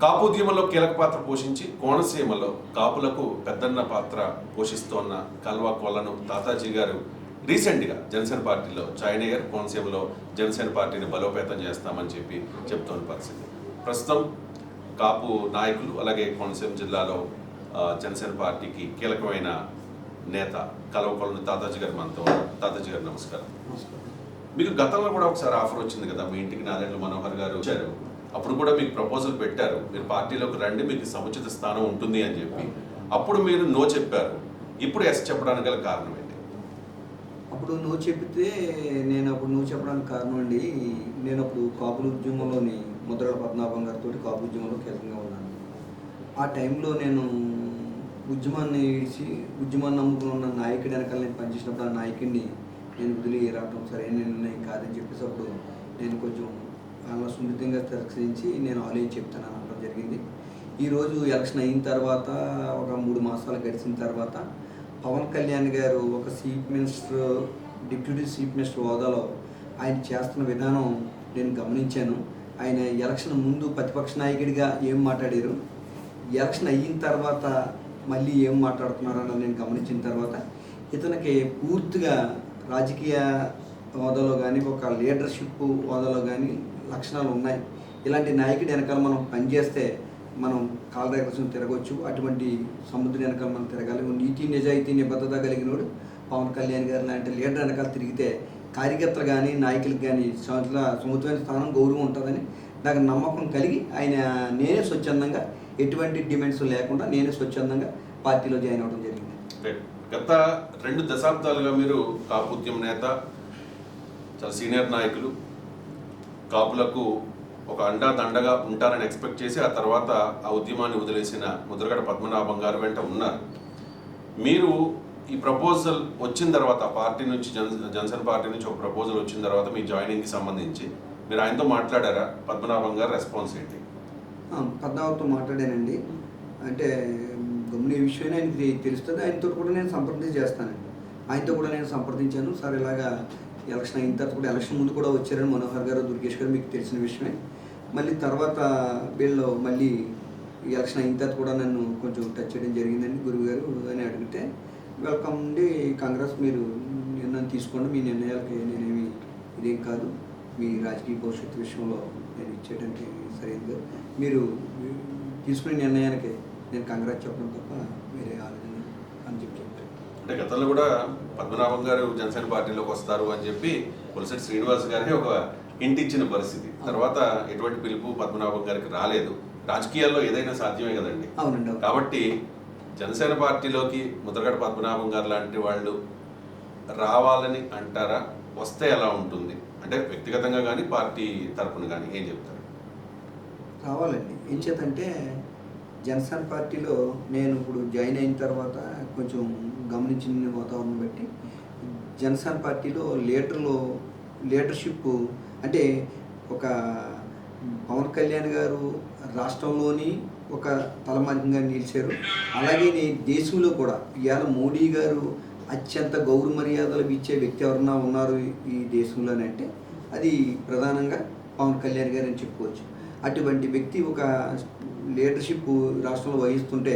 కాపుద్యమంలో కీలక పాత్ర పోషించి కోనసీమలో కాపులకు పెద్దన్న పాత్ర పోషిస్తోన్న కల్వా కొల్లను తాతాజీ గారు రీసెంట్గా జనసేన పార్టీలో జాయిన్ అయ్యారు. కోనసీమలో జనసేన పార్టీని బలోపేతం చేస్తామని చెప్తోన్న పరిస్థితి. ప్రస్తుతం కాపు నాయకులు అలాగే కోనసీమ జిల్లాలో జనసేన పార్టీకి కీలకమైన నేత కల్వా కొల్లను తాతాజీ గారు మనతో. తాతాజీ గారు నమస్కారం. మీకు గతంలో కూడా ఒకసారి ఆఫర్ వచ్చింది కదా, మీ ఇంటికి నారాయణ మనోహర్ గారు వచ్చారు, అప్పుడు కూడా మీకు ప్రపోజల్ పెట్టారు, మీరు పార్టీలోకి రండి, మీకు సముచిత స్థానం ఉంటుంది అని చెప్పి. అప్పుడు మీరు నో చెప్పారు, ఇప్పుడు ఎస్ చెప్పడానికి గల కారణం ఏంటి? అప్పుడు నో చెప్తే అప్పుడు నో చెప్పడానికి కారణం అండి, నేను అప్పుడు కాపుల ఉద్యమంలోని ముద్రగడ పద్మనాభం గారితో కాపు ఉద్యమంలో కీలకంగా ఉన్నాను. ఆ టైంలో నేను ఉద్యమాన్ని నమ్ముకుని ఉన్న నాయకుడి వెనకాల నేను పనిచేసినప్పుడు ఆ నాయకుడిని నేను వదిలి రావడం సరైన నిర్ణయం కాదని చెప్పేసి అప్పుడు నేను కొంచెం అలా సున్నితంగా తిరస్కరించి నేను ఆలోచించి చెప్తాను అనడం జరిగింది. ఈరోజు ఎలక్షన్ అయిన తర్వాత ఒక 3 మాసాలు గడిచిన తర్వాత పవన్ కళ్యాణ్ గారు ఒక డిప్యూటీ చీఫ్ మినిస్టర్ హోదాలో ఆయన చేస్తున్న విధానం నేను గమనించాను. ఆయన ఎలక్షన్ ముందు ప్రతిపక్ష నాయకుడిగా ఏం మాట్లాడారు, ఎలక్షన్ అయిన తర్వాత మళ్ళీ ఏం మాట్లాడుతున్నారు అన్నది నేను గమనించిన తర్వాత ఇతనికి పూర్తిగా రాజకీయ హోదాలో కానీ ఒక లీడర్షిప్ హోదాలో కానీ లక్షణాలు ఉన్నాయి. ఇలాంటి నాయకుడి వెనకాల మనం పనిచేస్తే మనం కాళ్ళ దగ్గర తిరగవచ్చు. అటువంటి సముద్రం వెనకాల మనం తిరగాలి. నీతి నిజాయితీ నిబద్ధత కలిగినోడు పవన్ కళ్యాణ్ గారు లాంటి లీడర్ వెనకాల తిరిగితే కార్యకర్తలు కానీ నాయకులకు కానీ సముద్రమైన స్థానం గౌరవం ఉంటుందని నాకు నమ్మకం కలిగి నేనే స్వచ్ఛందంగా ఎటువంటి డిమాండ్స్ లేకుండా నేనే స్వచ్ఛందంగా పార్టీలో జాయిన్ అవ్వడం జరిగింది. గత 2 దశాబ్దాలుగా మీరు కాపు ఉద్యమ నేత, చాలా సీనియర్ నాయకులు, కాపులకు ఒక అండగా ఉంటారని ఎక్స్పెక్ట్ చేసి ఆ తర్వాత ఆ ఉద్యమాన్ని వదిలేసిన ముద్రగడ పద్మనాభం గారు వెంట ఉన్నారు. మీరు ఈ ప్రపోజల్ వచ్చిన తర్వాత పార్టీ నుంచి జనసేన పార్టీ నుంచి ఒక ప్రపోజల్ వచ్చిన తర్వాత మీ జాయినింగ్కి సంబంధించి మీరు ఆయనతో మాట్లాడారా? పద్మనాభం గారు రెస్పాన్స్ ఏంటి? పద్మనాభంతో మాట్లాడానండి. అంటే గమ్మున ఈ విషయమే ఆయనకి తెలుస్తుంది. ఆయనతో కూడా నేను సంప్రదించానండి. ఆయనతో కూడా నేను సంప్రదించాను. సార్ ఇలాగా ఎలక్షన్ అయిన తర్వాత కూడా ఎలక్షన్ ముందు కూడా వచ్చారని మనోహర్ గారు, దుర్గేష్ గారు మీకు తెలిసిన విషయమే. మళ్ళీ తర్వాత వీళ్ళు మళ్ళీ ఎలక్షన్ అయిన తర్వాత కూడా నన్ను కొంచెం టచ్ చేయడం జరిగిందండి. గురువు గారు అని అడిగితే వెల్కమ్ అండి, కాంగ్రెస్ మీరు నిర్ణయం తీసుకోండి, మీ నిర్ణయాలకి నేనేమి ఇదేం కాదు, మీ రాజకీయ భవిష్యత్తు విషయంలో నేను ఇచ్చేయడానికి సరైనది, మీరు తీసుకునే నిర్ణయానికి నేను కాంగ్రెస్ చెప్పడం తప్ప వేరే ఆలోచన అని చెప్పి చెప్పారు. అంటే గతంలో కూడా పద్మనాభం గారు జనసేన పార్టీలోకి వస్తారు అని చెప్పి పులిశెట్టి శ్రీనివాస్ గారికి ఒక హింట్ ఇచ్చిన పరిస్థితి. తర్వాత ఎటువంటి పిలుపు పద్మనాభం గారికి రాలేదు. రాజకీయాల్లో ఏదైనా సాధ్యమే కదండి. అవునండి. కాబట్టి జనసేన పార్టీలోకి ముద్రగడ పద్మనాభం గారు లాంటి వాళ్ళు రావాలని అంటారా? వస్తే ఎలా ఉంటుంది? అంటే వ్యక్తిగతంగా కానీ పార్టీ తరఫున కానీ ఏం చెప్తారు? రావాలండి. ఏం చేతంటే జనసేన పార్టీలో నేను ఇప్పుడు జాయిన్ అయిన తర్వాత కొంచెం గమనించిన వాతావరణం బట్టి జనసేన పార్టీలో లీడర్షిప్ అంటే ఒక పవన్ కళ్యాణ్ గారు రాష్ట్రంలోని ఒక తలమానికంగా నిలిచారు. అలాగే దేశంలో కూడా ఇవాళ మోడీ గారు అత్యంత గౌరవ మర్యాదలు ఇచ్చే వ్యక్తి ఎవరన్నా ఉన్నారు ఈ దేశంలోనే అంటే అది ప్రధానంగా పవన్ కళ్యాణ్ గారు అని చెప్పుకోవచ్చు. అటువంటి వ్యక్తి ఒక లీడర్షిప్ రాష్ట్రంలో వహిస్తుంటే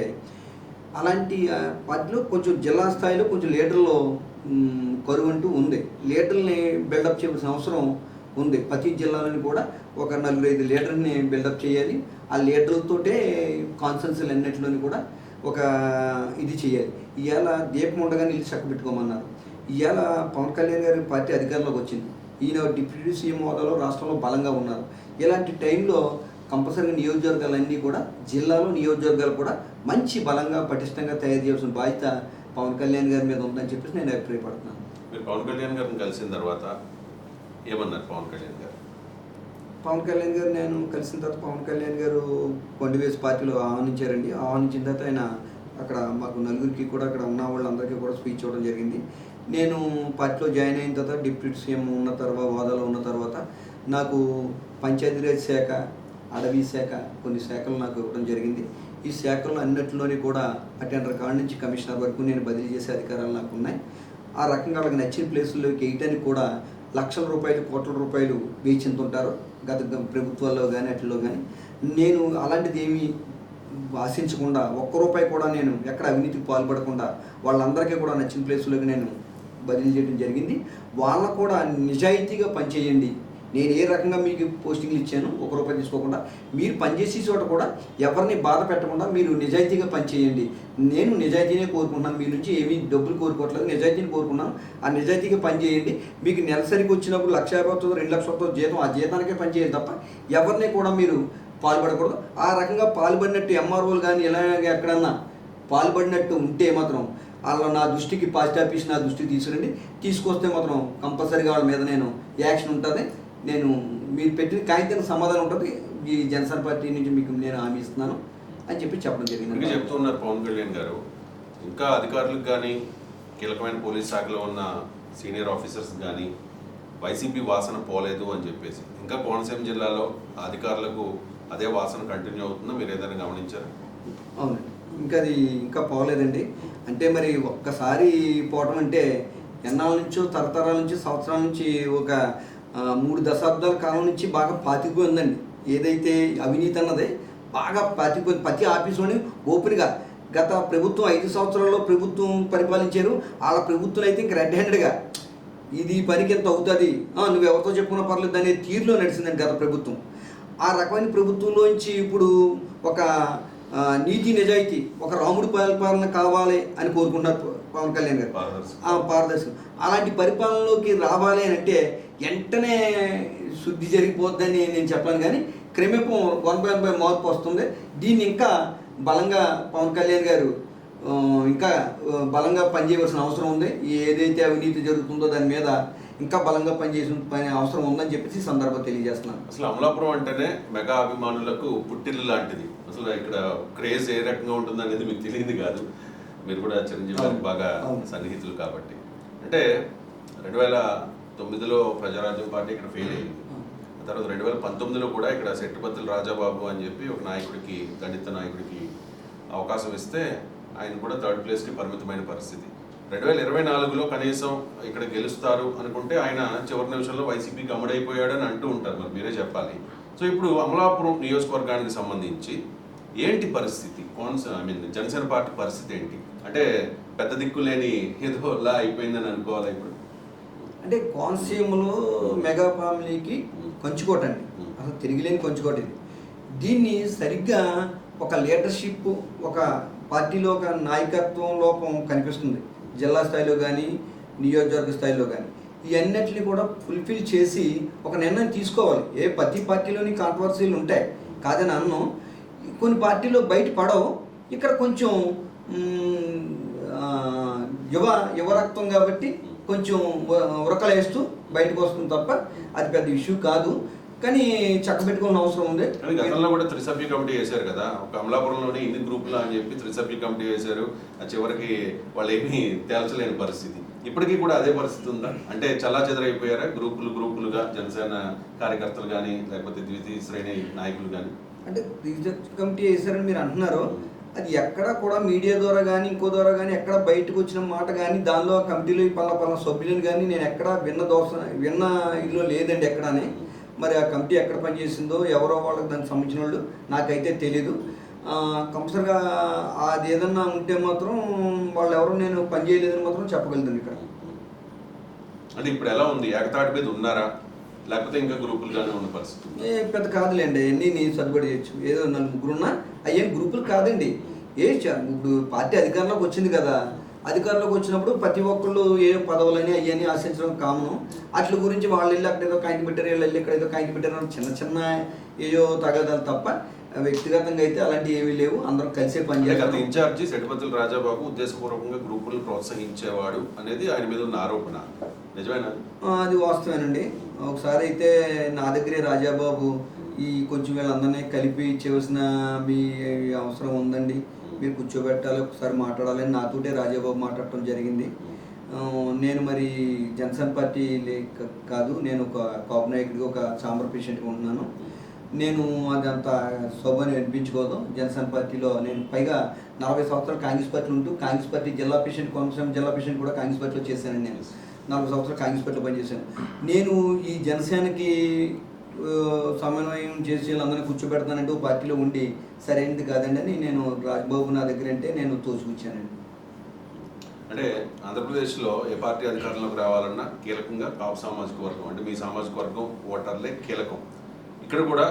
అలాంటి పార్టీలో కొంచెం జిల్లా స్థాయిలో కొంచెం లీడర్లో కరువు అంటూ ఉంది. లీడర్ని బిల్డప్ చేయాల్సిన అవసరం ఉంది. ప్రతి జిల్లాలోని కూడా ఒక 4-5 లీడర్ని బిల్డప్ చేయాలి. ఆ లీడర్లతోటే కాన్సెన్సల్ అన్నింటిలోని కూడా ఒక ఇది చేయాలి. ఇవాళ దీపం ఉండగానే ఇది చక్క పెట్టుకోమన్నారు. ఇవాళ పవన్ కళ్యాణ్ గారి పార్టీ అధికారంలోకి వచ్చింది. ఈయన డిప్యూటీ సీఎం హోదాలో రాష్ట్రంలో బలంగా ఉన్నారు. ఇలాంటి టైంలో కంపల్సరీగా నియోజకవర్గాలన్నీ కూడా నియోజకవర్గాలు కూడా మంచి బలంగా పటిష్టంగా తయారు చేయాల్సిన బాధ్యత పవన్ కళ్యాణ్ గారి మీద ఉందని చెప్పేసి నేను అభిప్రాయపడుతున్నాను. మీరు పవన్ కళ్యాణ్ గారిని కలిసిన తర్వాత ఏమన్నారు? పవన్ కళ్యాణ్ గారు నేను కలిసిన తర్వాత పవన్ కళ్యాణ్ గారు కొండవేసి పార్టీలో ఆహ్వానించారండి. ఆహ్వానించిన తర్వాత ఆయన అక్కడ మాకు నలుగురికి కూడా అక్కడ ఉన్న వాళ్ళందరికీ కూడా స్పీచ్ ఇవ్వడం జరిగింది. నేను పార్టీలో జాయిన్ అయిన తర్వాత డిప్యూటీ సీఎం హోదాలో ఉన్న తర్వాత నాకు పంచాయతీరాజ్ శాఖ, అడవి శాఖ, కొన్ని శాఖలు నాకు ఇవ్వడం జరిగింది. ఈ శాఖల్లో అన్నింటిలోని కూడా అటెండర్ కాడ నుంచి కమిషనర్ వరకు నేను బదిలీ చేసే అధికారాలు నాకు ఉన్నాయి. ఆ రకంగా వాళ్ళకి నచ్చిన ప్లేసుల్లోకి వేయటానికి కూడా లక్షల రూపాయలు, కోట్ల రూపాయలు వేచింతుంటారు గత ప్రభుత్వాల్లో కానీ అట్లలో కానీ. నేను అలాంటిది ఏమీ ఆశించకుండా ఒక్క రూపాయి కూడా నేను ఎక్కడ అవినీతికి పాల్పడకుండా వాళ్ళందరికీ కూడా నచ్చిన ప్లేసులోకి నేను బదిలీ చేయడం జరిగింది. వాళ్ళకు కూడా నిజాయితీగా పనిచేయండి. నేను ఏ రకంగా మీకు పోస్టింగ్లు ఇచ్చాను ఒక్క రూపాయి తీసుకోకుండా, మీరు పనిచేసే చోట కూడా ఎవరిని బాధ పెట్టకుండా మీరు నిజాయితీగా పనిచేయండి. నేను నిజాయితీనే కోరుకుంటున్నాను, మీ నుంచి ఏమీ డబ్బులు కోరుకోవట్లేదు, నిజాయితీని కోరుకున్నాను. ఆ నిజాయితీగా పనిచేయండి. మీకు నెలసరికి వచ్చినప్పుడు 1,50,000 2,00,000 జీతం, ఆ జీతానికే పనిచేయాలి తప్ప ఎవరిని కూడా మీరు పాల్పడకూడదు. ఆ రకంగా పాల్పడినట్టు ఎంఆర్ఓలు కానీ ఇలాగే ఎక్కడన్నా పాల్పడినట్టు ఉంటే మాత్రం వాళ్ళ నా దృష్టికి పాస్ట్ ఆఫీస్ నా దృష్టికి తీసుకురండి. తీసుకొస్తే మాత్రం కంపల్సరీగా వాళ్ళ మీద నేను యాక్షన్ ఉంటుంది. నేను మీరు పెట్టిన కాగితానికి సమాధానం ఉంటుంది. ఈ జనసేన పార్టీ నుంచి మీకు నేను హామీ ఇస్తున్నాను అని చెప్పడం జరిగింది. చెప్తున్నారు పవన్ కళ్యాణ్ గారు. ఇంకా అధికారులకు కానీ కీలకమైన పోలీస్ శాఖలో ఉన్న సీనియర్ ఆఫీసర్స్ కానీ వైసీపీ వాసన పోలేదు అని చెప్పేసి, ఇంకా కోనసీమ జిల్లాలో అధికారులకు అదే వాసన కంటిన్యూ అవుతుందో మీరు ఏదైనా గమనించారు? అవునండి, ఇంకా పోలేదండి. అంటే మరి ఒక్కసారి పోవటం అంటే ఎన్నాళ్ళ నుంచో తరతరాల నుంచి సంవత్సరాల నుంచి ఒక 3 దశాబ్దాల కాలం నుంచి బాగా పాతిపోయి ఉందండి. ఏదైతే అవినీతి అన్నది బాగా పాతిపోయింది. ప్రతి ఆఫీసులోని ఓపెన్గా గత ప్రభుత్వం 5 సంవత్సరాల్లో ప్రభుత్వం పరిపాలించారు. వాళ్ళ ప్రభుత్వం అయితే ఇంక రెడ్ హ్యాండెడ్గా ఇది పనికి ఎంత అవుతుంది, నువ్వు ఎవరితో చెప్పుకున్నా పర్లేదు అనే తీరులో నడిచిందండి గత ప్రభుత్వం. ఆ రకమైన ప్రభుత్వంలోంచి ఇప్పుడు ఒక నీతి నిజాయితీ, ఒక రాముడి పరిపాలన కావాలి అని కోరుకున్నారు పవన్ కళ్యాణ్ గారు. పారదర్శకం అలాంటి పరిపాలనలోకి రావాలి అని అంటే వెంటనే శుద్ధి జరిగిపోద్దని నేను చెప్పాను. కానీ క్రమేపం 1/1 మార్పు వస్తుంది. దీన్ని ఇంకా బలంగా పవన్ కళ్యాణ్ గారు ఇంకా బలంగా పనిచేయవలసిన అవసరం ఉంది. ఏదైతే అవినీతి జరుగుతుందో దాని మీద ఇంకా బలంగా పని అవసరం ఉందని చెప్పేసి సందర్భం తెలియజేస్తున్నాను. అసలు అమలాపురం అంటేనే మెగా అభిమానులకు పుట్టిల్లు లాంటిది. అసలు ఇక్కడ క్రేజ్ ఏ రకంగా ఉంటుంది అనేది మీకు తెలియదు కాదు. మీరు కూడా చిరంజీవి గారికి బాగా సన్నిహితులు కాబట్టి. అంటే 2009లో ప్రజారాజ్యం పార్టీ ఇక్కడ ఫెయిల్ అయింది. తర్వాత 2019లో కూడా ఇక్కడ సెట్టుబత్తుల రాజాబాబు అని చెప్పి ఒక నాయకుడికి, దళిత నాయకుడికి అవకాశం ఇస్తే ఆయన కూడా 3rd ప్లేస్కి పరిమితమైన పరిస్థితి. 2024లో కనీసం ఇక్కడ గెలుస్తారు అనుకుంటే ఆయన చివరి నిమిషంలో వైసీపీకి అమ్ముడైపోయాడని అంటూ ఉంటారు. మరి మీరే చెప్పాలి. సో ఇప్పుడు అమలాపురం నియోజకవర్గానికి సంబంధించి ఏంటి పరిస్థితి? జనసేన పార్టీ పరిస్థితి ఏంటి? అంటే పెద్ద దిక్కు లేని ఏదోలా అయిపోయిందని అనుకోవాలి ఇప్పుడు. అంటే కోనసీమలో మెగా ఫ్యామిలీకి కంచుకోటండి, అసలు తిరిగిలేని కంచుకోట ఇది. దీన్ని సరిగ్గా ఒక లీడర్షిప్, ఒక పార్టీలో ఒక నాయకత్వం లోపం కనిపిస్తుంది. జిల్లా స్థాయిలో కానీ నియోజకవర్గ స్థాయిలో కానీ ఇవన్నిటిని కూడా ఫుల్ఫిల్ చేసి ఒక నిర్ణయం తీసుకోవాలి. ప్రతి పార్టీలోని కాంట్రవర్సీలు ఉంటాయి కాదని అన్నం. కొన్ని పార్టీలో బయట పడవు. ఇక్కడ కొంచెం యువ రక్తం కాబట్టి కొంచెం ఉరకలేస్తూ బయటకు వస్తుంది తప్ప అది పెద్ద ఇష్యూ కాదు. కానీ చక్కబెట్టుకోవాల్సిన అవసరం ఉంది. గతంలో కూడా త్రిసభ్య కమిటీ వేశారు కదా, ఒక అమలాపురంలోనే ఇన్ని గ్రూపులు అని చెప్పి త్రిసభ్య కమిటీ వేశారు. చివరికి వాళ్ళు ఏమీ తేల్చలేని పరిస్థితి. ఇప్పటికీ కూడా అదే పరిస్థితి ఉందా? అంటే చల్లా చెదరైపోయారా గ్రూపులుగా జనసేన కార్యకర్తలు కానీ లేకపోతే ద్వితీయ శ్రేణి నాయకులు కానీ? అంటే రీసెర్చ్ కమిటీ వేశారని మీరు అంటున్నారు. అది ఎక్కడ కూడా మీడియా ద్వారా కానీ ఇంకో ద్వారా కానీ ఎక్కడ బయటకు వచ్చిన మాట కానీ దానిలో ఆ కమిటీలో పలానా సభ్యులను కానీ నేను ఎక్కడ విన్న ఇల్లు లేదండి ఎక్కడనే. మరి ఆ కమిటీ ఎక్కడ పనిచేసిందో ఎవరో వాళ్ళకి దానికి సంబంధించిన వాళ్ళు నాకైతే తెలీదు. కంపల్సరిగా అది ఏదన్నా ఉంటే మాత్రం వాళ్ళు ఎవరో నేను పని చేయలేదని మాత్రం చెప్పగలుగుతాను ఇక్కడ. అంటే ఇప్పుడు ఎలా ఉంది? ఏకతాటి మీద ఉన్నారా లేకపోతే ఇంకా గ్రూపులుగానే ఉన్న పరిస్థితి? పెద్ద కాదులేండి, అన్నీ నేను సర్దుబడి చేయొచ్చు. ఏదో 4 ఉన్నా అయ్యేం గ్రూపులు కాదండి. ఇప్పుడు పార్టీ అధికారంలోకి వచ్చింది కదా, అధికారంలోకి వచ్చినప్పుడు ప్రతి ఒక్కళ్ళు ఏ పదవులని అయ్యని ఆశించడం కామను. అట్ల గురించి వాళ్ళు వెళ్ళి అక్కడ ఏదో కాయింటి పెట్టారు, వీళ్ళు వెళ్ళి ఇక్కడ ఏదో కాయింటి పెట్టారు, చిన్న ఏయో తగాదాలు తప్ప వ్యక్తిగతంగా అయితే అలాంటివి ఏమీ లేవు. అందరం కలిసే పనిచేయాలి. ఇన్ఛార్జి సెట్టుబత్తుల రాజాబాబు ఉద్దేశపూర్వకంగా గ్రూపులను ప్రోత్సహించేవాడు అనేది ఆయన మీద ఉన్న ఆరోపణ నిజమేనా? అది వాస్తవేనండి. ఒకసారి అయితే నా దగ్గరే రాజాబాబు కొంచెం వీళ్ళందరినీ కలిపి ఇచ్చేవలసిన మీ అవసరం ఉందండి, మీరు కూర్చోబెట్టాలి, ఒకసారి మాట్లాడాలని నాతోటే రాజాబాబు మాట్లాడటం జరిగింది. నేను మరి జనసేన పార్టీ కాదు, నేను ఒక కాపు నాయకుడిగా ఒక చాంబర్ పేషెంట్గా ఉంటున్నాను. నేను అదంతా శోభని అనిపించుకోదు. జనసేన పార్టీలో నేను పైగా 40 సంవత్సరాలు కాంగ్రెస్ పార్టీలో ఉంటూ కాంగ్రెస్ పార్టీ జిల్లా పేషెంట్, కోనసీమ జిల్లా పేషెంట్ కూడా కాంగ్రెస్ పార్టీలో చేశానండి. నేను 40 సంవత్సరాలు కాంగ్రెస్ పార్టీలో పనిచేశాను. నేను ఈ జనసేనకి సమన్వయం చేసి వీళ్ళందరినీ కూర్చోబెడతానంటే ఓ పార్టీలో ఉండి సరైనది కాదండి అని నేను రాజ్బాబు నా దగ్గర అంటే నేను తోసుకొచ్చానండి. అంటే ఆంధ్రప్రదేశ్లో ఏ పార్టీ అధికారంలోకి రావాలన్నా కీలకంగా కాపు సామాజిక వర్గం అంటే మీ సామాజిక వర్గం ఓటర్లే కీలకం. ఇక్కడ కూడా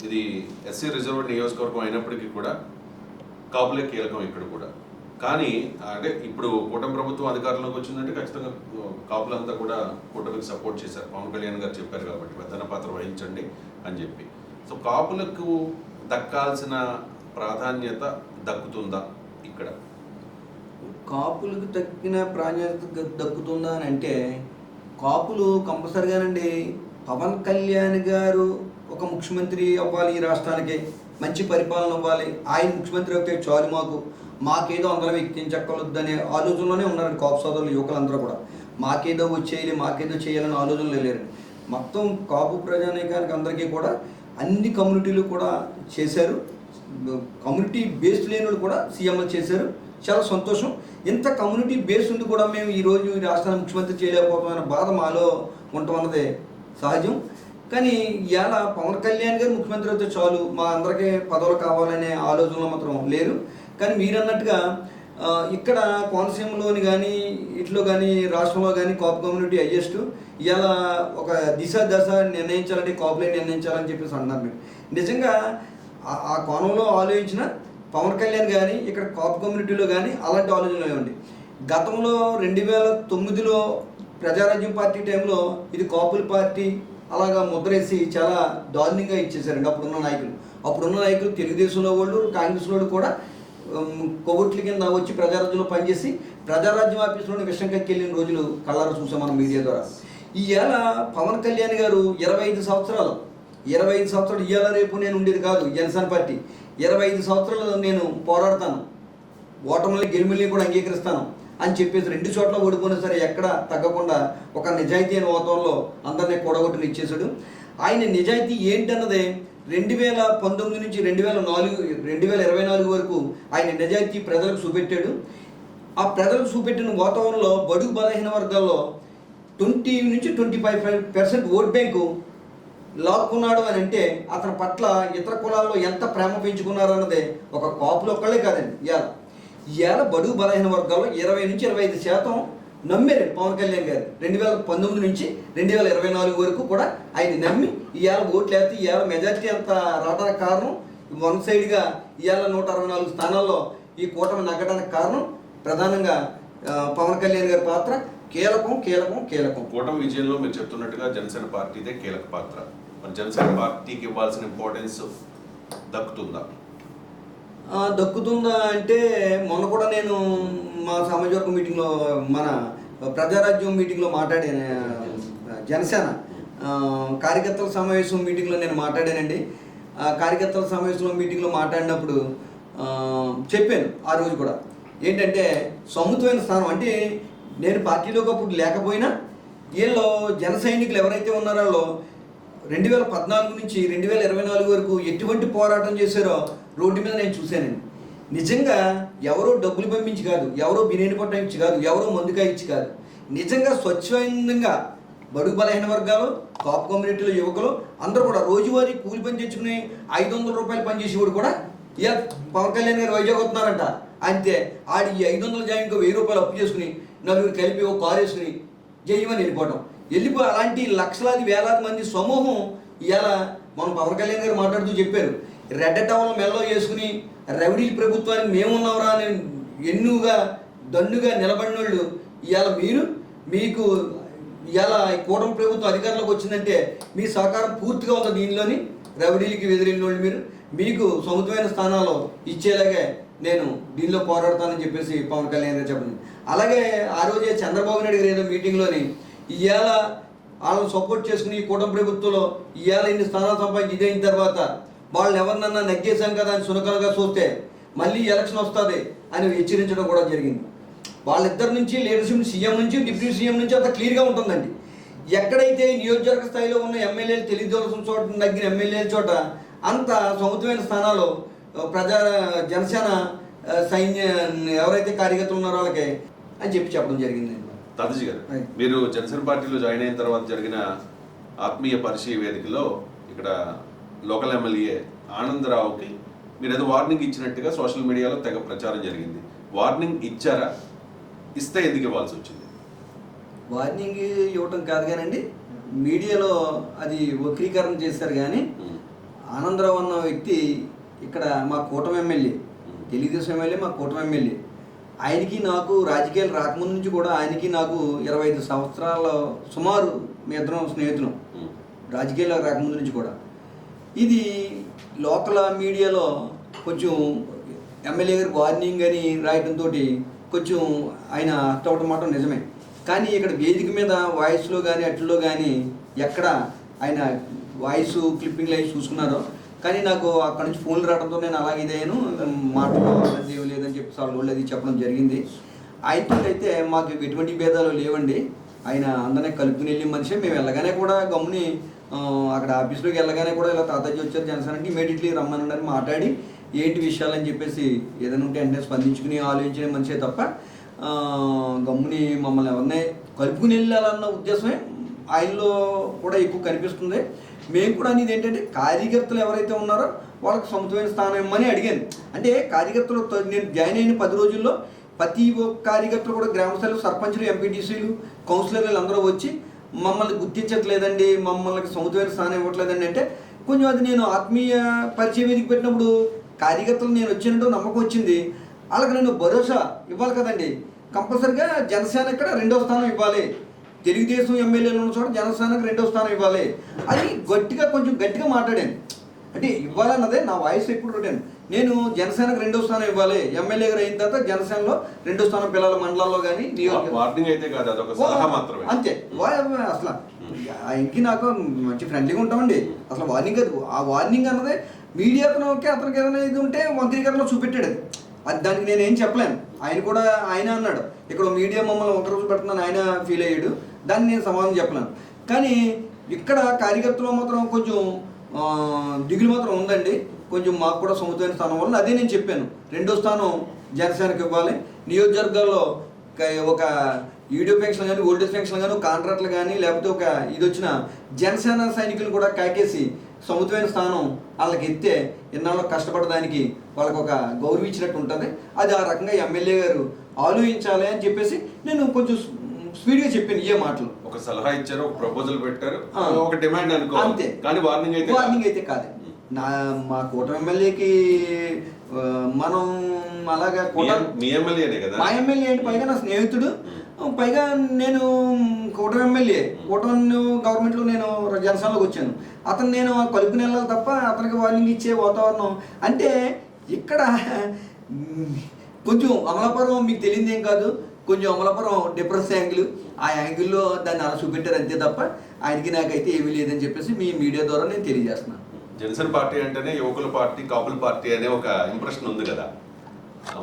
ఇది ఎస్సీ రిజర్వ్డ్ నియోజకవర్గం అయినప్పటికీ కూడా కాపులే కీలకం ఇక్కడ కూడా. కానీ అంటే ఇప్పుడు కూటమి ప్రభుత్వం అధికారంలోకి వచ్చిందంటే ఖచ్చితంగా కాపులంతా కూడా కూటమికి సపోర్ట్ చేశారు. పవన్ కళ్యాణ్ గారు చెప్పారు కాబట్టి పెద్దన్న పాత్ర వహించండి అని చెప్పి. సో కాపులకు దక్కాల్సిన ప్రాధాన్యత దక్కుతుందా ఇక్కడ? కాపులకు తగ్గిన ప్రాధాన్యత దక్కుతుందా అని అంటే కాపులు కంపల్సరిగానండి పవన్ కళ్యాణ్ గారు ఒక ముఖ్యమంత్రి అవ్వాలి, ఈ రాష్ట్రానికి మంచి పరిపాలన అవ్వాలి, ఆయన ముఖ్యమంత్రి అయితే చాలు మాకేదో అందరం ఎక్కించక్కలొద్దనే ఆలోచనలోనే ఉన్నారండి కాపు సోదరులు యువకులందరూ కూడా. మాకేదో వచ్చేయాలి మాకేదో చేయాలని ఆలోచనలు లేరండి. మొత్తం కాపు ప్రజానీకానికి అందరికీ కూడా అన్ని కమ్యూనిటీలు కూడా చేశారు. కమ్యూనిటీ బేస్డ్ లేని వాళ్ళు కూడా సీఎంలు చేశారు. చాలా సంతోషం. ఇంత కమ్యూనిటీ బేస్ ఉండి కూడా మేము ఈరోజు ఈ రాష్ట్రాన్ని ముఖ్యమంత్రి చేయలేకపోతామన్న బాధ మాలో ఉండటం అన్నదే సహజం. కానీ ఇవాళ పవన్ కళ్యాణ్ గారు ముఖ్యమంత్రి అయితే చాలు మా అందరికీ పదవులు కావాలనే ఆలోచనలో మాత్రం లేరు. కానీ మీరు అన్నట్టుగా ఇక్కడ కోనసీమలోని కానీ ఇట్లో కానీ రాష్ట్రంలో కానీ కాపు కమ్యూనిటీ హైయెస్ట్. ఇవాళ ఒక దశ నిర్ణయించాలంటే కాపులే నిర్ణయించాలని చెప్పేసి అంటున్నారు. మీరు నిజంగా ఆ కోణంలో ఆలోచించిన పవన్ కళ్యాణ్ కానీ ఇక్కడ కాపు కమ్యూనిటీలో కానీ అలాంటి ఆలోచనలు ఏమండి. గతంలో 2009లో ప్రజారాజ్యం పార్టీ టైంలో ఇది కాపుల పార్టీ అలాగా ముద్రేసి చాలా దారుణంగా ఇచ్చేసారండి అప్పుడున్న నాయకులు తెలుగుదేశంలో వాళ్ళు కాంగ్రెస్లో కూడా కొవ్వొట్ల కింద వచ్చి ప్రజారాజ్యంలో పనిచేసి ప్రజారాజ్యం ఆఫీసులోని విషయం కక్కెళ్ళిన రోజులు కళ్ళారా చూసాం మనం మీడియా ద్వారా. ఈవేళ పవన్ కళ్యాణ్ గారు 25 సంవత్సరాలు ఇవాళ రేపు నేను ఉండేది కాదు జనసేన పార్టీ. 25 సంవత్సరాలు నేను పోరాడతాను, ఓటమిని గెలుమిల్ని కూడా అంగీకరిస్తాను అని చెప్పేసి 2 చోట్ల ఓడిపోయినా సరే ఎక్కడ తగ్గకుండా ఒక నిజాయితీ అయిన వాతావరణంలో అందరినీ కూడగొట్టుని ఇచ్చేసాడు. ఆయన నిజాయితీ ఏంటన్నదే 2019 నుంచి 2024 వరకు ఆయన నిజాయితీ ప్రజలకు చూపెట్టాడు. ఆ ప్రజలకు చూపెట్టిన వాతావరణంలో బడుగు బలహీన వర్గాల్లో 20 నుంచి 25% ఓట్ బ్యాంకు లాక్కున్నాడు అని అంటే అతని పట్ల ఇతర కులాల్లో ఎంత ప్రేమ పెంచుకున్నారు అన్నదే ఒక కాపులు ఒక్కళ్ళే కాదండి. ఇవాళ బడుగు బలహీన వర్గాల్లో 20 నుంచి 25% నమ్మారు పవన్ కళ్యాణ్ గారు. 2019 నుంచి 2024 వరకు కూడా ఆయన నమ్మి ఇవాళ ఓట్లు వేస్తే ఇవాళ మెజార్టీ అంత రావడానికి కారణం వన్ సైడ్గా ఇవాళ 164 స్థానాల్లో ఈ కూటమి నగ్గడానికి కారణం ప్రధానంగా పవన్ కళ్యాణ్ గారి పాత్ర కీలకం. కూటమి విజయంలో మీరు చెప్తున్నట్టుగా జనసేన పార్టీదే కీలక పాత్ర. మరి జనసేన పార్టీకి ఇవ్వాల్సిన ఇంపార్టెన్స్ దక్కుతుందా అంటే మొన్న కూడా నేను మా సామాజిక మీటింగ్లో మన ప్రజారాజ్యం మీటింగ్లో మాట్లాడాను. జనసేన కార్యకర్తల సమావేశం మీటింగ్లో నేను మాట్లాడానండి. కార్యకర్తల సమావేశంలో మీటింగ్లో మాట్లాడినప్పుడు చెప్పాను ఆ రోజు కూడా ఏంటంటే సముద్రమైన స్థానం అంటే నేను పార్టీలోకి అప్పుడు లేకపోయినా వీళ్ళు జన సైనికులు ఎవరైతే ఉన్నారో 2014 నుంచి 2024 వరకు ఎటువంటి పోరాటం చేశారో రోడ్డు మీద నేను చూశానండి. నిజంగా ఎవరో డబ్బులు పంపించి కాదు, ఎవరో బిర్యానీ పట్టం ఇచ్చి కాదు, ఎవరో మందుగా ఇచ్చి కాదు, నిజంగా స్వచ్ఛందంగా బడుగు బలహీన వర్గాలు కాపు కమ్యూనిటీలో యువకులు అందరూ కూడా రోజువారీ కూలి పని తెచ్చుకుని 500 రూపాయలు పనిచేసేవాడు కూడా ఇక పవన్ కళ్యాణ్ గారు వైజాగ్ వస్తున్నారంట. అంతే ఆడి ఈ 500 జాయిన్కి 1000 రూపాయలు అప్పు చేసుకుని నలుగురు కలిపి ఒక కారు వేసుకుని జయమని వెళ్ళిపోయి అలాంటి లక్షలాది వేలాది మంది సమూహం ఇవాళ మనం పవన్ కళ్యాణ్ గారు మాట్లాడుతూ చెప్పారు. రెడ్డ టవల్ మెల్లో వేసుకుని రౌడీ ప్రభుత్వానికి మేమున్నావురా అని దన్నుగా నిలబడిన వాళ్ళు ఇవాళ మీకు ఇవాళ కూటమి ప్రభుత్వం అధికారంలోకి వచ్చిందంటే మీ సహకారం పూర్తిగా ఉంది. దీనిలోని రౌడీలకి ఎదిరిన వాళ్ళు మీకు సముద్రమైన స్థానాల్లో ఇచ్చేలాగే నేను దీనిలో పోరాడతానని చెప్పేసి పవన్ కళ్యాణ్ గారు చెప్పండి. అలాగే ఆ రోజే చంద్రబాబు నాయుడు గారు ఏదో మీటింగ్లోని ఇవాళ వాళ్ళని సపోర్ట్ చేసుకుని ఈ కూటమి ప్రభుత్వంలో ఇవాళ ఇన్ని స్థానాలు సంపాదించి ఇదైన తర్వాత వాళ్ళని ఎవరినన్నా నెగ్గేశాం కదా అని సునకలుగా చూస్తే మళ్ళీ ఎలక్షన్ వస్తుంది అని హెచ్చరించడం కూడా జరిగింది. వాళ్ళిద్దరి నుంచి లీడర్షిప్ సీఎం నుంచి డిప్యూటీ సీఎం నుంచి అంత క్లియర్గా ఉంటుందండి. ఎక్కడైతే నియోజకవర్గ స్థాయిలో ఉన్న ఎమ్మెల్యేలు తెలియజేయాల్సిన చోట నగ్గిన ఎమ్మెల్యేల చోట అంత సముద్రమైన స్థానాలు జనసేన సైన్య ఎవరైతే కార్యకర్తలు ఉన్నారో వాళ్ళకి అని చెప్పడం జరిగిందండి. తాతాజీ గారు, మీరు జనసేన పార్టీలో జాయిన్ అయిన తర్వాత జరిగిన ఆత్మీయ పరిచయ వేదికలో ఇక్కడ లోకల్ ఎమ్మెల్యే ఆనందరావుకి మీరు ఏదో వార్నింగ్ ఇచ్చినట్టుగా సోషల్ మీడియాలో తెగ ప్రచారం జరిగింది. వార్నింగ్ ఇచ్చారా? ఇస్తే ఎందుకు ఇవ్వాల్సి వచ్చింది? వార్నింగ్ ఇవ్వటం కాదు కానండి, మీడియాలో అది వక్రీకరణ చేశారు. కానీ ఆనందరావు అన్న వ్యక్తి ఇక్కడ మా కూటమి ఎమ్మెల్యే, తెలుగుదేశం ఎమ్మెల్యే, మా కూటమి ఎమ్మెల్యే. ఆయనకి నాకు రాజకీయాలు రాకముందు నుంచి కూడా ఆయనకి నాకు 25 సంవత్సరాల సుమారు మీ ఇద్దరం స్నేహితులం, రాజకీయాలు రాకముందు నుంచి కూడా. ఇది లోకల్ మీడియాలో కొంచెం ఎమ్మెల్యే గారికి వార్నింగ్ అని రాయడంతో కొంచెం ఆయన అర్థవటం మాట నిజమే. కానీ ఇక్కడ వేదిక మీద వాయిస్లో కానీ అట్లలో కానీ ఎక్కడ ఆయన వాయిస్ క్లిప్పింగ్లు అవి చూసుకున్నారో. కానీ నాకు అక్కడ నుంచి ఫోన్లు రావడంతో నేను అలాగే ఇదయ్యాను, మాట్లాడేది లేదని చెప్పి వాళ్ళు అది చెప్పడం జరిగింది. ఆయనతో అయితే మాకు ఎటువంటి భేదాలు లేవండి. ఆయన అందరినీ కలుపుకుని వెళ్ళి మనిషి. మేము వెళ్ళగానే కూడా గమ్ముని అక్కడ ఆఫీస్లోకి వెళ్ళగానే కూడా ఇలా తాతాజీ వచ్చారు జనసేన అంటే ఇమీడియట్లీ రమ్మని మాట్లాడి ఏంటి విషయాలని చెప్పేసి ఏదైనా ఉంటే వెంటనే స్పందించుకుని ఆలోచించిన మనిషే తప్ప గమ్ముని మమ్మల్ని ఎవరినే కలుపుకుని వెళ్ళాలన్న ఉద్దేశమే ఆయనలో కూడా ఎక్కువ కనిపిస్తుంది. మేము కూడా అనేది ఏంటంటే కార్యకర్తలు ఎవరైతే ఉన్నారో వాళ్ళకి సొంతమైన స్థానం ఇవ్వమని అడిగాను. అంటే కార్యకర్తలు నేను జాయిన్ అయిన 10 రోజుల్లో ప్రతి ఒక్క కార్యకర్తలు కూడా గ్రామస్థాయిలో సర్పంచులు, ఎంపీటీసీలు, కౌన్సిలర్లు అందరూ వచ్చి మమ్మల్ని గుర్తించట్లేదండి, మమ్మల్ని సొంతమైన స్థానం ఇవ్వట్లేదండి అంటే కొంచెం అది నేను ఆత్మీయ పరిచయం వేదిక పెట్టినప్పుడు కార్యకర్తలు నేను వచ్చినట్టు నమ్మకం వచ్చింది. వాళ్ళకి నేను భరోసా ఇవ్వాలి కదండి. కంపల్సరిగా జనసేన ఇక్కడ 2వ స్థానం ఇవ్వాలి, తెలుగుదేశం ఎమ్మెల్యేలు ఉన్న చోట జనసేనకు 2వ స్థానం ఇవ్వాలి అని కొంచెం గట్టిగా మాట్లాడాను. అంటే ఇవ్వాలన్నదే నా వాయిస్ ఎప్పుడు పెట్టాను. నేను జనసేనకు 2వ స్థానం ఇవ్వాలి, ఎమ్మెల్యే గారు అయిన తర్వాత జనసేనలో 2వ స్థానం పిల్లల మండలాల్లో కానీ అంతే. అసలు ఆయనకి నాకు మంచి ఫ్రెండ్లీగా ఉంటామండి. అసలు వార్నింగ్ కాదు, ఆ వార్నింగ్ అన్నదే మీడియాతోకి అతనికి ఏదైనా ఇది ఉంటే వక్రీకరణలో చూపెట్టాడు. అది దానికి నేనేం చెప్పలేను. ఆయన అన్నాడు ఇక్కడ మీడియా మమ్మల్ని ఒక రోజు పెడుతున్నాను, ఆయన ఫీల్ అయ్యాడు. దాన్ని నేను సమాధానం చెప్పలేను. కానీ ఇక్కడ కార్యకర్తలో మాత్రం కొంచెం దిగులు మాత్రం ఉందండి. కొంచెం మాకు కూడా సముద్రమైన స్థానం వల్ల అదే నేను చెప్పాను, 2వ స్థానం జనసేనకు ఇవ్వాలి. నియోజకవర్గాల్లో ఒక ఈడియో పెన్షన్ కానీ, ఓల్డేజ్ పెన్షన్ కానీ, కాంట్రాక్ట్లు కానీ, లేకపోతే ఒక ఇది వచ్చిన జనసేన సైనికులు కూడా కాకేసి సముద్రమైన స్థానం వాళ్ళకి ఎత్తే ఎన్నాళ్ళు కష్టపడడానికి వాళ్ళకి ఒక గౌరవం ఇచ్చినట్టు ఉంటుంది. అది ఆ రకంగా ఎమ్మెల్యే గారు ఆలోచించాలి అని చెప్పేసి నేను కొంచెం స్పీడ్గా చెప్పాను. ఏ మాటలు ఒక సలహా ఇచ్చారు, ఒక ప్రపోజల్ పెట్టారు, ఒక డిమాండ్ అనుకో అంతే. కానీ వార్నింగ్ అయితే కాదు. మా కూటమి ఎమ్మెల్యేకి మనం అలాగా మీ ఎమ్మెల్యేనే కదా, మా ఎమ్మెల్యే అంటే పైగా నా స్నేహితుడు, పైగా నేను కూటమి ఎమ్మెల్యే, కూటమి గవర్నమెంట్లో నేను జనసేనలోకి వచ్చాను. అతను నేను కలుపుకుని వెళ్ళాలి తప్ప అతనికి వార్నింగ్ ఇచ్చే వాతావరణం అంటే ఇక్కడ కొంచెం అమలాపురం మీకు తెలియదు ఏం కాదు, కొంచెం అమలాపురం డిఫరెన్స్ యాంగిల్, ఆ యాంగిల్లో దాన్ని అలా చూపెట్టారు అంతే తప్ప ఆయనకి నాకైతే ఏమీ లేదని చెప్పేసి మీ మీడియా ద్వారా నేను తెలియజేస్తున్నాను. జనసేన పార్టీ అంటేనే యువకుల పార్టీ, కాపుల పార్టీ అనే ఒక ఇంప్రెషన్ ఉంది కదా.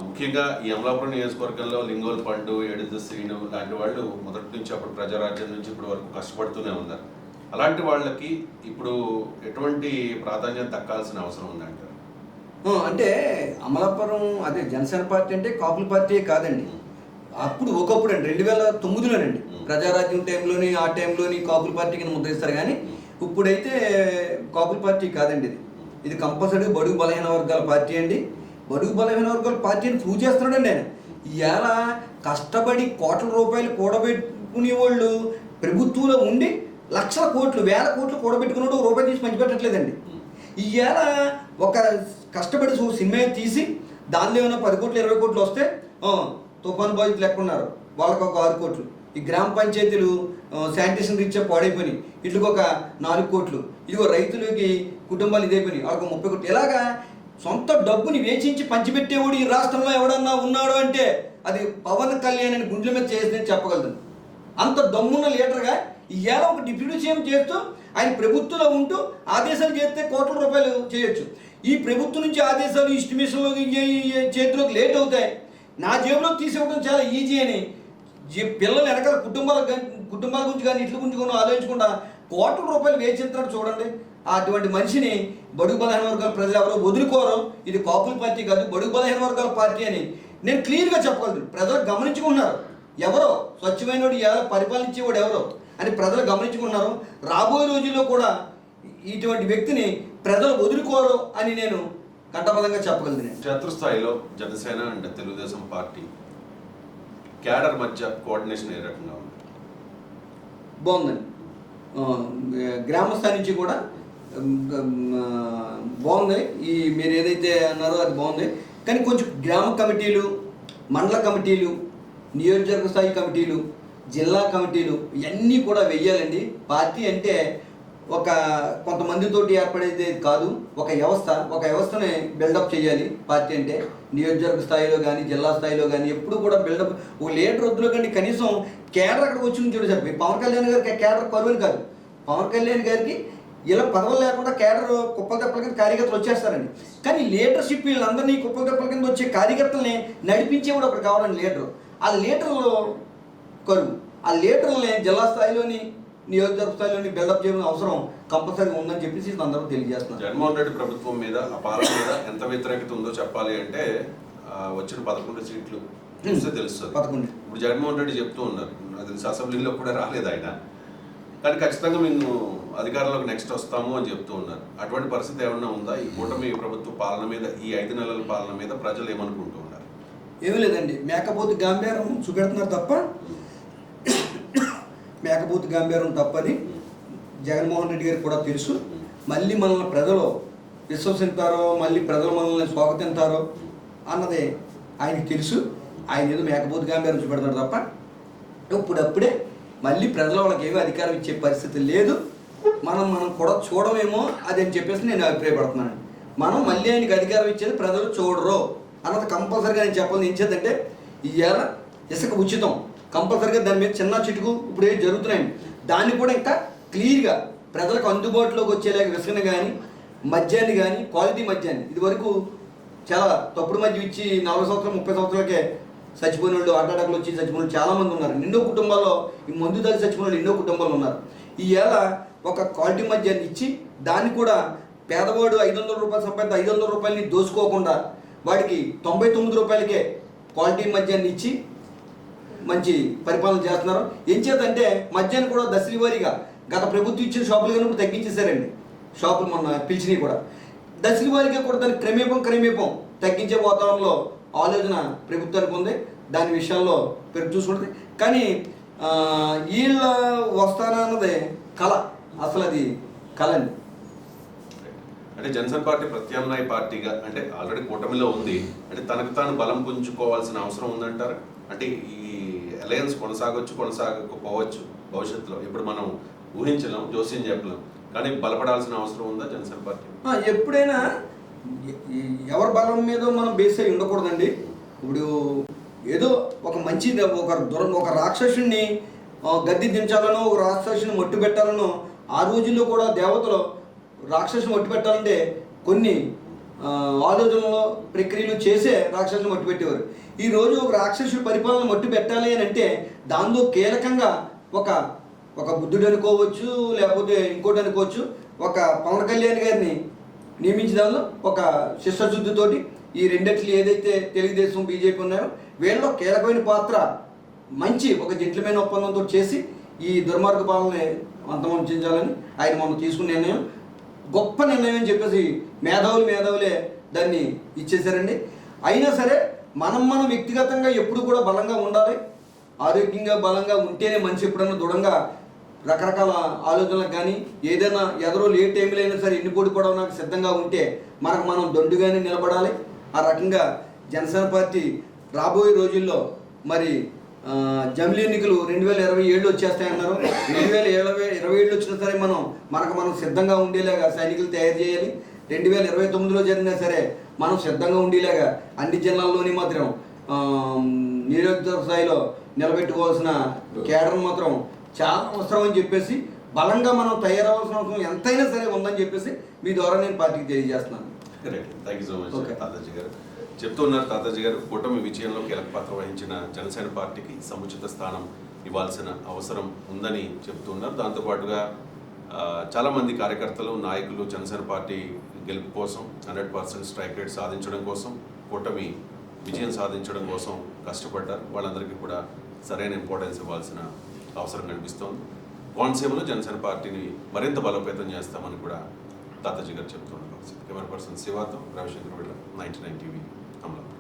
ముఖ్యంగా ఈ అమలాపురం నియోజకవర్గంలో లింగోల్ పండు, ఎడుద శ్రీను లాంటి వాళ్ళు మొదటి నుంచి అప్పుడు ప్రజారాజ్యం నుంచి ఇప్పటి వరకు కష్టపడుతూనే ఉన్నారు. అలాంటి వాళ్ళకి ఇప్పుడు ఎటువంటి ప్రాధాన్యం దక్కాల్సిన అవసరం ఉందంటారు? అంటే అమలాపురం జనసేన పార్టీ అంటే కాపుల పార్టీ కాదండి. అప్పుడు ఒకప్పుడు అండి 2009లోనండి ప్రజారాజ్యం టైంలోని ఆ టైంలోని కాపుల పార్టీ కింద ముద్రిస్తారు. కానీ ఇప్పుడైతే కాపుల పార్టీ కాదండి. ఇది కంపల్సరీగా బడుగు బలహీన వర్గాల పార్టీ అండి. బడుగు బలహీన వర్గాల పార్టీని ప్రూవ్ చేస్తున్నాడండి ఆయన. ఇవాళ కష్టపడి కోట్ల రూపాయలు కూడబెట్టుకునే వాళ్ళు ప్రభుత్వంలో ఉండి లక్షల కోట్లు, వేల కోట్లు కూడబెట్టుకున్నాడు, రూపాయి తీసి పంచిపెట్టట్లేదండి. ఇవాళ ఒక కష్టపడి సినిమా తీసి దానిలో ఏమైనా 10 కోట్లు 20 కోట్లు వస్తే తుఫాన్ బాధితులు ఎక్కడున్నారు వాళ్ళకి ఒక 6 కోట్లు, ఈ గ్రామ పంచాయతీలు శానిటేషన్ రీత్యా పాడైపోయి వీటికి ఒక 4 కోట్లు, ఇదిగో రైతులకి కుటుంబాలు ఇదైపోయినాయి వాళ్ళకి 30 కోట్లు. ఇలాగా సొంత డబ్బుని వేచించి పంచిపెట్టేవాడు ఈ రాష్ట్రంలో ఎవడన్నా ఉన్నాడు అంటే అది పవన్ కళ్యాణ్ అని గుండెల మీద చేసిందని చెప్పగలను. అంత దమ్మున్న లీడర్గా ఇవాళ ఒక డిప్యూటీ సీఎం చేస్తూ ఆయన ప్రభుత్వంలో ఉంటూ ఆదేశాలు చేస్తే కోట్ల రూపాయలు చేయొచ్చు. ఈ ప్రభుత్వం నుంచి ఆదేశాలు ఇస్టిమేషన్లో చేతిలోకి లేట్ అవుతాయి, నా జేబులోకి తీసివ్వడం చాలా ఈజీ అని పిల్లలు వెనకాల కుటుంబాల గురించి కానీ ఇట్ల గురించి కానీ ఆలోచించకుండా కోట్ల రూపాయలు వేచిస్తున్నాడు చూడండి. అటువంటి మనిషిని బడుగు బలహీన వర్గాల ప్రజలు ఎవరో వదులుకోరు. ఇది కాపుల పార్టీ కాదు, బడుగు బలహీన వర్గాల పార్టీ అని నేను క్లియర్గా చెప్పగలను. ప్రజలు గమనించుకుంటున్నారు. ఎవరో స్వచ్ఛమైనవాడు, ఎవరో పరిపాలించేవాడు ఎవరో అని ప్రజలు గమనించుకున్నారు. రాబోయే రోజుల్లో కూడా ఇటువంటి వ్యక్తిని ప్రజలు వదులుకోరు అని నేను ఘంటాపథంగా చెప్పగలను. క్షేత్రస్థాయిలో Janasena and Telugu Desam party cadre మధ్య కోఆర్డినేషన్ ఏ రకంగా ఉంది? బాగుందండి. గ్రామ స్థాయి నుంచి కూడా బాగుంది. ఈ మీరు ఏదైతే అన్నారో అది బాగుంది. కానీ కొంచెం గ్రామ కమిటీలు, మండల కమిటీలు, నియోజకవర్గ స్థాయి కమిటీలు, జిల్లా కమిటీలు ఇవన్నీ కూడా వెయ్యాలండి. పార్టీ అంటే ఒక కొంతమందితోటి ఏర్పడేది కాదు, ఒక వ్యవస్థని బిల్డప్ చేయాలి. పార్టీ అంటే నియోజకవర్గ స్థాయిలో కానీ జిల్లా స్థాయిలో కానీ ఎప్పుడు కూడా బిల్డప్. ఒక లీడర్ వద్దులో కంటే కనీసం కేడర్ అక్కడ వచ్చి నుంచి చెప్పి పవన్ కళ్యాణ్ గారికి కేడర్ పరువుని కాదు. పవన్ కళ్యాణ్ గారికి ఇలా పదవులు లేకుండా కేడర్ కుప్పల తెప్పల కింద కార్యకర్తలు వచ్చేస్తారండి. కానీ లీడర్షిప్ వీళ్ళందరినీ కుప్పల తెప్పల కింద వచ్చే కార్యకర్తల్ని నడిపించేవాడు ఒకటి కావాలండి లీడరు. ఆ లీడర్లో కరువు. ఆ లీడర్లని జిల్లా స్థాయిలోని నియోజకవర్గ స్థాయిలోని బిల్డప్ చేయడం అవసరం కంపల్సరీగా ఉందని చెప్పేసి అందరూ తెలియజేస్తున్నారు. జగన్మోహన్ రెడ్డి ప్రభుత్వం మీద, ఆ పాలన మీద ఎంత వ్యతిరేకత ఉందో చెప్పాలి అంటే వచ్చిన 11 సీట్లు చూస్తే తెలుస్తుంది. 11. ఇప్పుడు జగన్మోహన్ రెడ్డి చెప్తూ ఉన్నారు, అది అసెంబ్లీలో కూడా రాలేదు ఆయన, కానీ ఖచ్చితంగా మేము అధికారంలోకి నెక్స్ట్ వస్తాము అని చెప్తూ ఉన్నారు. అటువంటి పరిస్థితి ఏమన్నా ఉందా ఈ కూటమి ప్రభుత్వ పాలన మీద, ఈ 5 నెలల పాలన మీద ప్రజలు ఏమనుకుంటూ ఉన్నారు? ఏమీ లేదండి, మేకపోతు గాంభీర్యం చూపెడుతున్నారు తప్ప, మేకపోతు గాంభీర్యం తప్పని జగన్మోహన్ రెడ్డి గారికి కూడా తెలుసు. మళ్ళీ మనల్ని ప్రజలు విశ్వసిస్తారో, మళ్ళీ ప్రజలు మనల్ని స్వాగతింతారో అన్నది ఆయనకి తెలుసు. ఆయన ఏదో మేకపోతు గాంభీర్యం చూపెడతాడు తప్ప ఇప్పుడప్పుడే మళ్ళీ ప్రజల వాళ్ళకి ఏమీ అధికారం ఇచ్చే పరిస్థితి లేదు. మనం కూడా చూడమేమో అది అని చెప్పేసి నేను అభిప్రాయపడుతున్నాను. మనం మళ్ళీ ఆయనకి అధికారం ఇచ్చేది ప్రజలు చూడరు అన్నది కంపల్సరీగా నేను చెప్పాలి. ఏం చేద్దంటే ఇవాళ ఇసుక ఉచితం కంపల్సరీగా దాని మీద చిన్న చిటుకు ఇప్పుడు ఏం జరుగుతున్నాయి, దాన్ని కూడా ఇంకా క్లియర్గా ప్రజలకు అందుబాటులోకి వచ్చేలాగా ఇసుకని కానీ మద్యాన్ని కానీ క్వాలిటీ మద్యాన్ని, ఇది వరకు చాలా తప్పుడు మద్యం ఇచ్చి 40 సంవత్సరాలు 30 సంవత్సరాలకే చచ్చిపోయిన వాళ్ళు, అడ్డాడకలు వచ్చి చచ్చిపోయిన వాళ్ళు చాలామంది ఉన్నారు. ఎన్నో కుటుంబాల్లో ఈ మందు తాగి చచ్చిపోయిన వాళ్ళు ఎన్నో కుటుంబాలు ఉన్నారు. ఈవేళ ఒక క్వాలిటీ మద్యాన్ని ఇచ్చి దాన్ని కూడా పేదవాడు 500 రూపాయలు సంపాదించి 500 రూపాయలని దోసుకోకుండా వాడికి 99 రూపాయలకే క్వాలిటీ మద్యాన్ని ఇచ్చి మంచి పరిపాలన చేస్తున్నారు. ఏం చేతంటే మద్యాన్ని కూడా దశల వారీగా గత ప్రభుత్వం ఇచ్చిన షాపులు కానీ ఇప్పుడు తగ్గించేశారండి. షాపులు మొన్న పిలిచినవి కూడా దశల వారీగా కూడా దాన్ని క్రమేపం తగ్గించే వాతావరణంలో ఆలోచన ప్రభుత్వానికి ఉంది. దాని విషయాల్లో పెరుగు చూసుకుంటుంది. కానీ వీళ్ళ వస్తానన్నది కళ, అసలు అది కళ అండి. అంటే జనసేన పార్టీ ప్రత్యామ్నాయ పార్టీగా, అంటే ఆల్రెడీ కూటమిలో ఉంది, అంటే తనకు తాను బలం పుంజుకోవాల్సిన అవసరం ఉందంటారు. అంటే ఈ అలయన్స్ కొనసాగకపోవచ్చు భవిష్యత్తులో, ఇప్పుడు మనం ఊహించలేం, జోస్యం చెప్పలేం, కానీ బలపడాల్సిన అవసరం ఉందా జనసేన పార్టీ? ఎప్పుడైనా ఎవరి బలం మీద మనం బేస్ అయి ఉండకూడదండి. ఇప్పుడు ఏదో ఒక మంచి ఒక రాక్షసుని గద్దె దించాలనో, ఒక రాక్షసుని మట్టు పెట్టాలనో, ఆ రోజుల్లో కూడా దేవతలు రాక్షసుని మట్టు పెట్టాలంటే కొన్ని ఆలోచనలు ప్రక్రియలు చేసే రాక్షసుని మట్టు పెట్టేవారు. ఈరోజు ఒక రాక్షసుడి పరిపాలన మట్టు పెట్టాలి అని అంటే దానిలో కీలకంగా ఒక బుద్ధుడు అనుకోవచ్చు, లేకపోతే ఇంకోటి అనుకోవచ్చు, ఒక పవన్ కళ్యాణ్ గారిని నియమించిన దానిలో ఒక శిష్టశుద్ధితోటి ఈ రెండిట్లు ఏదైతే తెలుగుదేశం బీజేపీ ఉన్నాయో వీళ్ళలో కీలకమైన పాత్ర మంచి ఒక జెంట్లమైన ఒప్పందంతో చేసి ఈ దుర్మార్గ పాలనని అంతమొందించాలని ఆయన మనం తీసుకున్న నిర్ణయం గొప్ప నిర్ణయం అని చెప్పేసి మేధావులే దాన్ని ఇచ్చేశారండి. అయినా సరే మనం వ్యక్తిగతంగా ఎప్పుడు కూడా బలంగా ఉండాలి. ఆరోగ్యంగా బలంగా ఉంటేనే మనిషి ఎప్పుడన్నా దృఢంగా రకరకాల ఆలోచనలకు కానీ ఏదైనా ఎదరో లేట్ టైంలో అయినా సరే ఎన్ని పోటీ పడవడానికి సిద్ధంగా ఉంటే మనం దొండుగానే నిలబడాలి. ఆ రకంగా జనసేన పార్టీ రాబోయే రోజుల్లో మరి జమిలీ ఎన్నికలు 2027 వచ్చేస్తాయన్నారు. 2027 వచ్చినా సరే మనం సిద్ధంగా ఉండేలాగా సైనికులు తయారు చేయాలి. 2029లో జరిగినా సరే మనం సిద్ధంగా ఉండేలాగా అన్ని జిల్లాల్లోని మాత్రం నియోజకవర్గ స్థాయిలో నిలబెట్టుకోవాల్సిన కేడర్ మాత్రం చాలా అవసరం అని చెప్పేసి బలంగా మనం తయారవలసిన అవసరం ఎంతైనా సరే ఉందని చెప్పేసి మీ ద్వారా నేను పార్టీకి తెలియజేస్తున్నాను. Thank you so much Tataji గారు. చెప్తూ ఉన్నారు తాతాజీ గారు, కూటమి విజయంలో కీలక పాత్ర వహించిన జనసేన పార్టీకి సముచిత స్థానం ఇవ్వాల్సిన అవసరం ఉందని చెప్తూ ఉన్నారు. దాంతోపాటుగా చాలామంది కార్యకర్తలు, నాయకులు జనసేన పార్టీ గెలుపు కోసం 100% స్ట్రైక్ రేట్ సాధించడం కోసం, కూటమి విజయం సాధించడం కోసం కష్టపడ్డారు. వాళ్ళందరికీ కూడా సరైన ఇంపార్టెన్స్ ఇవ్వాల్సిన అవసరం కనిపిస్తోంది. కోనసీమలో జనసేన పార్టీని మరింత బలోపేతం చేస్తామని కూడా తాతాజీ గారు చెప్తున్న పరిస్థితి. కెమెరా పర్సన్ శివాతో రవిశంకర్ వీళ్ళ 99 టీవీ అమలాపురం.